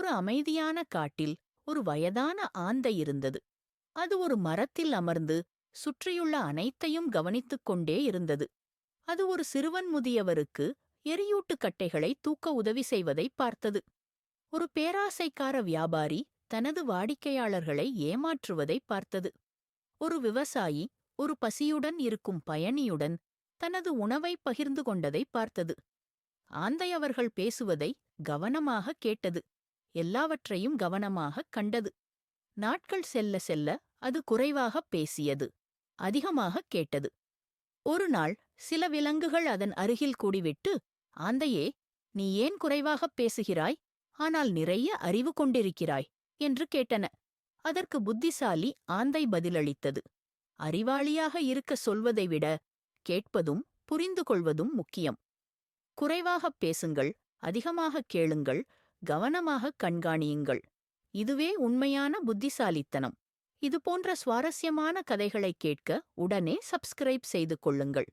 ஒரு அமைதியான காட்டில் ஒரு வயதான ஆந்தை இருந்தது. அது ஒரு மரத்தில் அமர்ந்து சுற்றியுள்ள அனைத்தையும் கவனித்துக் கொண்டே இருந்தது. அது ஒரு சிறுவன் முதியவருக்கு எரியூட்டு கட்டைகளை தூக்க உதவி செய்வதை பார்த்தது. ஒரு பேராசைக்கார வியாபாரி தனது வாடிக்கையாளர்களை ஏமாற்றுவதை பார்த்தது. ஒரு விவசாயி ஒரு பசியுடன் இருக்கும் பயணியுடன் தனது உணவை பகிர்ந்து கொண்டதை பார்த்தது. ஆந்தை அவர்கள் பேசுவதை கவனமாக கேட்டது. எல்லாவற்றையும் கவனமாகக் கண்டது. நாட்கள் செல்ல செல்ல அது குறைவாகப் பேசியது. அதிகமாகக் கேட்டது. ஒரு நாள் சில விலங்குகள் அதன் அருகில் கூடிவிட்டு, ஆந்தையே, நீ ஏன் குறைவாகப் பேசுகிறாய், ஆனால் நிறைய அறிவு கொண்டிருக்கிறாய் என்று கேட்டன. அதற்கு புத்திசாலி ஆந்தை பதிலளித்தது, அறிவாளியாக இருக்க சொல்வதை விட கேட்பதும் புரிந்து கொள்வதும் முக்கியம். குறைவாகப் பேசுங்கள், அதிகமாகக் கேளுங்கள், கவனமாகக் கண்காணியுங்கள். இதுவே உண்மையான புத்திசாலித்தனம். இதுபோன்ற சுவாரஸ்யமான கதைகளைக் கேட்க உடனே சப்ஸ்கிரைப் செய்து கொள்ளுங்கள்.